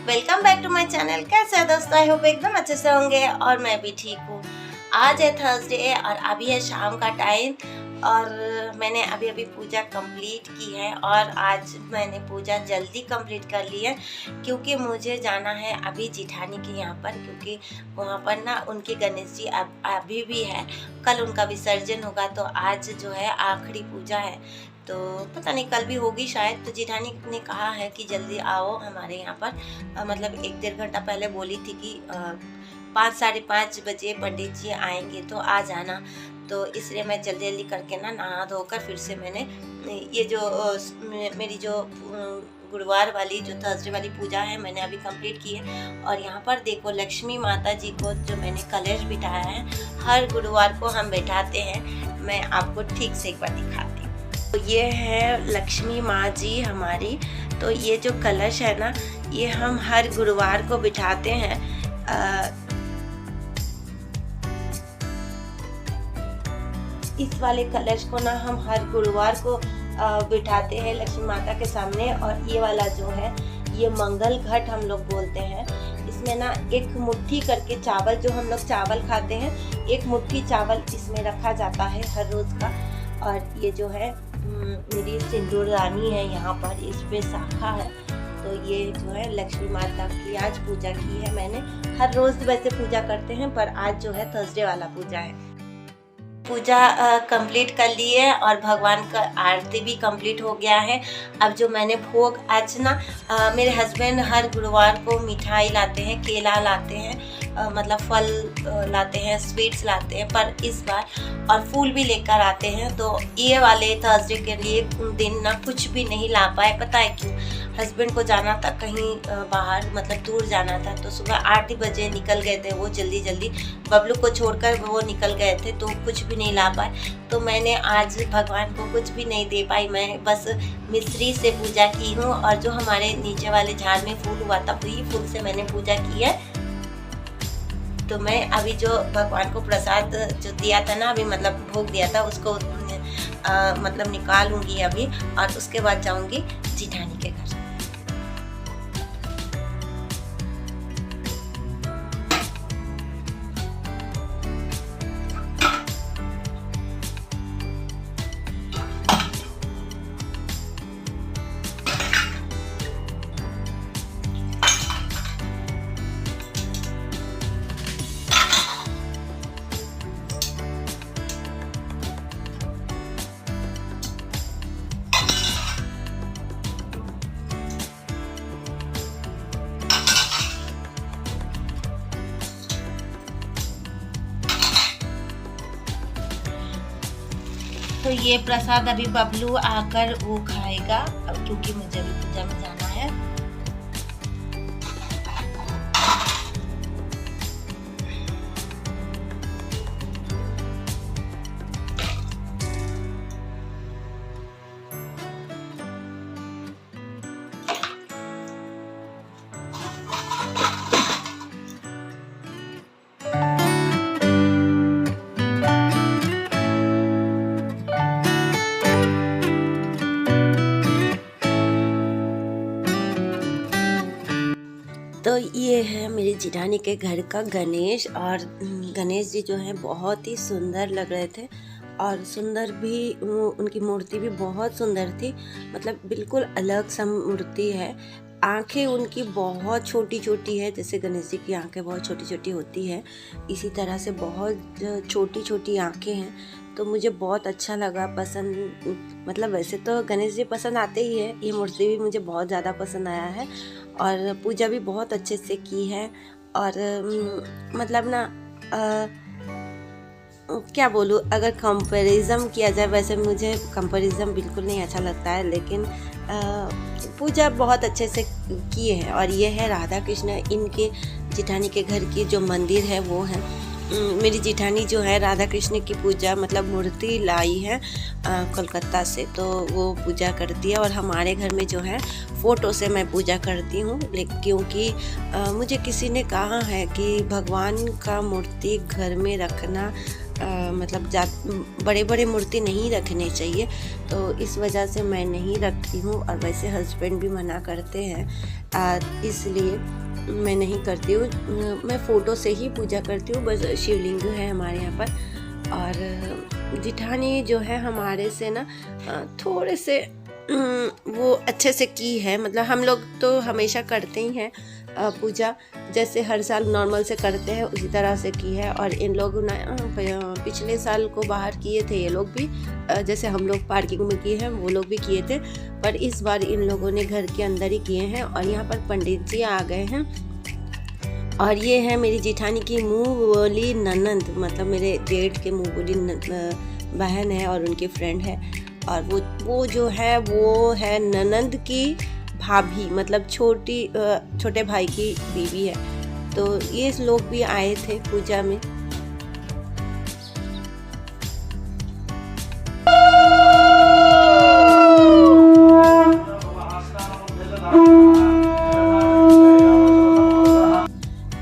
Welcome back to my channel. कैसे है दोस्तों? आई होप एकदम अच्छे से होंगे और मैं भी ठीक हूँ। आज है थर्सडे और अभी है शाम का टाइम और मैंने अभी पूजा कंप्लीट की है और आज मैंने पूजा जल्दी कंप्लीट कर ली है क्योंकि मुझे जाना है अभी जिठानी के यहाँ पर, क्योंकि वहाँ पर ना उनके गणेश जी अभी भी है। कल उनका विसर्जन होगा तो आज जो है आखिरी पूजा है, तो पता नहीं कल भी होगी शायद। तो जिठानी ने कहा है कि जल्दी आओ हमारे यहाँ पर, मतलब 1-1.5 घंटा पहले बोली थी कि 5-5:30 बजे पंडित जी आएंगे तो आ जाना। तो इसलिए मैं जल्दी जल्दी करके ना नहा धोकर फिर से मैंने ये जो मेरी जो गुरुवार वाली जो थर्सडे वाली पूजा है मैंने अभी कंप्लीट की है। और यहाँ पर देखो लक्ष्मी माता जी को जो मैंने कलश बिठाया है, हर गुरुवार को हम बैठाते हैं। मैं आपको ठीक से एक बार दिखाती हूँ। तो ये है लक्ष्मी माँ जी हमारी। तो ये जो कलश है ना, ये हम हर गुरुवार को बिठाते हैं। इस वाले कलश को ना हम हर गुरुवार को बिठाते हैं लक्ष्मी माता के सामने। और ये वाला जो है ये मंगल घट हम लोग बोलते हैं। इसमें ना एक मुट्ठी करके चावल, जो हम लोग चावल खाते हैं, एक मुट्ठी चावल इसमें रखा जाता है हर रोज़ का। और ये जो है मेरी सिंदूर रानी है, यहाँ पर इस पे शाखा है। तो ये जो है लक्ष्मी माता की आज पूजा की है मैंने। हर रोज़ वैसे पूजा करते हैं पर आज जो है थर्सडे वाला पूजा है। पूजा कंप्लीट कर ली है और भगवान का आरती भी कंप्लीट हो गया है। अब जो मैंने भोग आज ना मेरे हस्बैंड हर गुरुवार को मिठाई लाते हैं, केला लाते हैं, मतलब फल लाते हैं, स्वीट्स लाते हैं, पर इस बार और फूल भी लेकर आते हैं। तो ये वाले थर्सडे के लिए दिन ना कुछ भी नहीं ला पाए। पता है क्यों? हस्बैंड को जाना था कहीं बाहर, मतलब दूर जाना था। तो सुबह 8 बजे निकल गए थे वो, जल्दी बबलू को छोड़कर वो निकल गए थे, तो कुछ भी नहीं ला पाए। तो मैंने आज भगवान को कुछ भी नहीं दे पाई। मैं बस मिश्री से पूजा की हूँ और जो हमारे नीचे वाले झाड़ में फूल हुआ था वही फूल से मैंने पूजा की है। तो मैं अभी जो भगवान को प्रसाद जो दिया था ना, अभी मतलब भोग दिया था, उसको मतलब निकालूंगी अभी और उसके बाद जाऊंगी जिठानी के घर। तो ये प्रसाद अभी बबलू आकर वो खाएगा, अब क्योंकि मुझे अभी पूजा में जाना है। तो ये है मेरी जिठानी के घर का गणेश। और गणेश जी जो है बहुत ही सुंदर लग रहे थे और सुंदर भी, उनकी मूर्ति भी बहुत सुंदर थी, मतलब बिल्कुल अलग सा मूर्ति है। आंखें उनकी बहुत छोटी छोटी है, जैसे गणेश जी की आंखें बहुत छोटी छोटी होती है, इसी तरह से बहुत छोटी छोटी आंखें हैं। तो मुझे बहुत अच्छा लगा, पसंद, मतलब वैसे तो गणेश जी पसंद आते ही है, ये मूर्ति भी मुझे बहुत ज़्यादा पसंद आया है। और पूजा भी बहुत अच्छे से की है। और मतलब ना क्या बोलूँ, अगर कंपैरिजन किया जाए, वैसे मुझे कंपैरिजन बिल्कुल नहीं अच्छा लगता है, लेकिन पूजा बहुत अच्छे से की है। और ये है राधा कृष्ण, इनके जिठानी के घर की जो मंदिर है वो है। मेरी जिठानी जो है राधा कृष्ण की पूजा, मतलब मूर्ति लाई है कोलकाता से, तो वो पूजा करती है। और हमारे घर में जो है फ़ोटो से मैं पूजा करती हूँ, क्योंकि मुझे किसी ने कहा है कि भगवान का मूर्ति घर में रखना मतलब बड़े बड़े मूर्ति नहीं रखने चाहिए, तो इस वजह से मैं नहीं रखती हूँ। और वैसे हस्बैंड भी मना करते हैं, इसलिए मैं नहीं करती हूँ। मैं फ़ोटो से ही पूजा करती हूँ। बस शिवलिंग है हमारे यहाँ पर। और जिठानी जो है हमारे से ना थोड़े से वो अच्छे से की है। मतलब हम लोग तो हमेशा करते ही हैं पूजा, जैसे हर साल नॉर्मल से करते हैं उसी तरह से की है। और इन लोगों ने पिछले साल को बाहर किए थे ये लोग भी, जैसे हम लोग पार्किंग में किए हैं वो लोग भी किए थे, पर इस बार इन लोगों ने घर के अंदर ही किए हैं। और यहाँ पर पंडित जी आ गए हैं। और ये है मेरी जेठानी की मुँह बोली ननंद, मतलब मेरे जेठ के मुँह बोली बहन है और उनकी फ्रेंड है। और वो जो है वो है ननंद की भाभी, मतलब छोटे भाई की बीवी है। तो ये लोग भी आए थे पूजा में।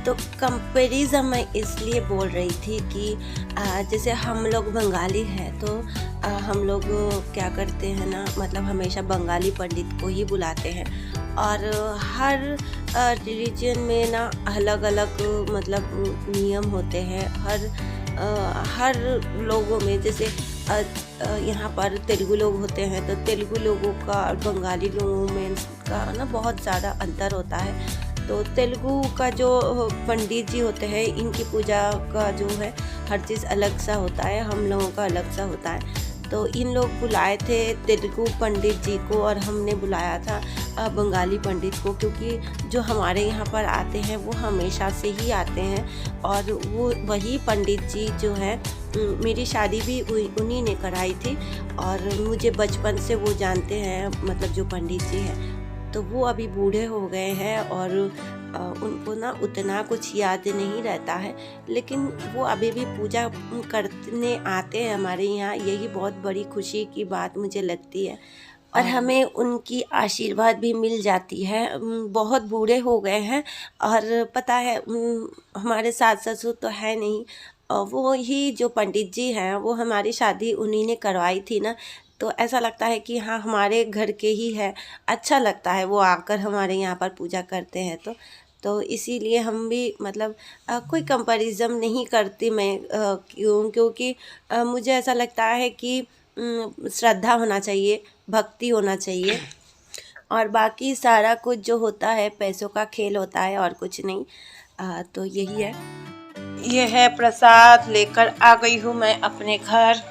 तो कंपैरिजन मैं इसलिए बोल रही थी कि जैसे हम लोग बंगाली हैं तो हम लोग क्या करते हैं ना, मतलब हमेशा बंगाली पंडित को ही बुलाते हैं। और हर रिलीजन में ना अलग अलग मतलब नियम होते हैं हर लोगों में। जैसे यहाँ पर तेलुगु लोग होते हैं तो तेलुगु लोगों का और बंगाली लोगों में का ना बहुत ज़्यादा अंतर होता है। तो तेलुगु का जो पंडित जी होते हैं इनकी पूजा का जो है हर चीज़ अलग सा होता है, हम लोगों का अलग सा होता है। तो इन लोग बुलाए थे तेलुगु पंडित जी को और हमने बुलाया था बंगाली पंडित को, क्योंकि जो हमारे यहाँ पर आते हैं वो हमेशा से ही आते हैं। और वो वही पंडित जी जो है, मेरी शादी भी उन्हीं ने कराई थी और मुझे बचपन से वो जानते हैं, मतलब जो पंडित जी हैं। तो वो अभी बूढ़े हो गए हैं और उनको ना उतना कुछ याद नहीं रहता है, लेकिन वो अभी भी पूजा करने आते हैं हमारे यहाँ। यही बहुत बड़ी खुशी की बात मुझे लगती है। और हमें उनकी आशीर्वाद भी मिल जाती है। बहुत बूढ़े हो गए हैं और पता है हमारे सास ससुर तो है नहीं, वो ही जो पंडित जी हैं वो हमारी शादी उन्हीं ने करवाई थी ना। तो ऐसा लगता है कि हाँ हमारे घर के ही है, अच्छा लगता है वो आकर हमारे यहाँ पर पूजा करते हैं। तो इसीलिए हम भी मतलब कोई कंपैरिजन नहीं करती मैं, क्योंकि मुझे ऐसा लगता है कि श्रद्धा होना चाहिए, भक्ति होना चाहिए, और बाकी सारा कुछ जो होता है पैसों का खेल होता है और कुछ नहीं। तो यही है। ये है प्रसाद, लेकर आ गई हूँ मैं अपने घर।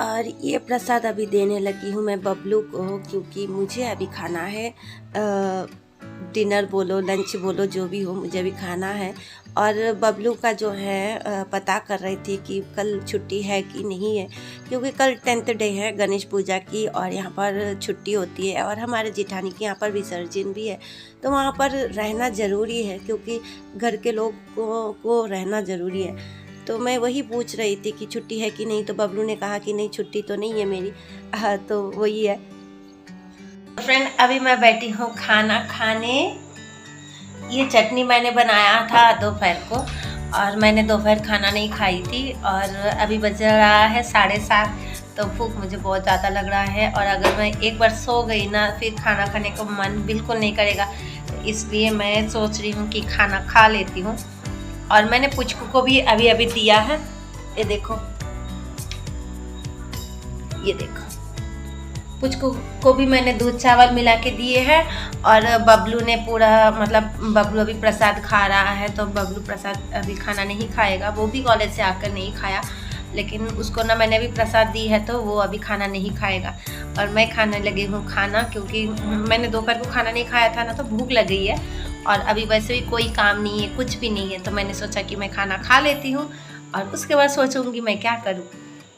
और ये प्रसाद अभी देने लगी हूँ मैं बबलू को, क्योंकि मुझे अभी खाना है। डिनर बोलो लंच बोलो जो भी हो, मुझे अभी खाना है। और बबलू का जो है पता कर रही थी कि कल छुट्टी है कि नहीं है, क्योंकि कल 10th डे है गणेश पूजा की और यहाँ पर छुट्टी होती है। और हमारे जेठानी के यहाँ पर विसर्जन भी है, तो वहाँ पर रहना ज़रूरी है, क्योंकि घर के लोग को रहना ज़रूरी है। तो मैं वही पूछ रही थी कि छुट्टी है कि नहीं, तो बबलू ने कहा कि नहीं छुट्टी तो नहीं है मेरी। तो वही है। फ्रेंड अभी मैं बैठी हूँ खाना खाने। ये चटनी मैंने बनाया था दोपहर को, और मैंने दोपहर खाना नहीं खाई थी। और अभी बज रहा है 7:30, तो भूख मुझे बहुत ज़्यादा लग रहा है। और अगर मैं एक बार सो गई ना फिर खाना खाने को मन बिल्कुल नहीं करेगा, तो इसलिए मैं सोच रही हूँ कि खाना खा लेती हूँ। और मैंने पुचकू को भी अभी अभी दिया है, ये देखो, ये देखो, पुचकू को भी मैंने दूध चावल मिला के दिए हैं। और बबलू ने पूरा मतलब बबलू अभी प्रसाद खा रहा है, तो बबलू प्रसाद अभी खाना नहीं खाएगा, वो भी कॉलेज से आकर नहीं खाया, लेकिन उसको ना मैंने अभी प्रसाद दी है तो वो अभी खाना नहीं खाएगा। और मैं खाने लगी हूँ खाना, क्योंकि मैंने दोपहर को खाना नहीं खाया था ना, तो भूख लग गई है। और अभी वैसे भी कोई काम नहीं है, कुछ भी नहीं है, तो मैंने सोचा कि मैं खाना खा लेती हूँ और उसके बाद सोचूंगी मैं क्या करूँ।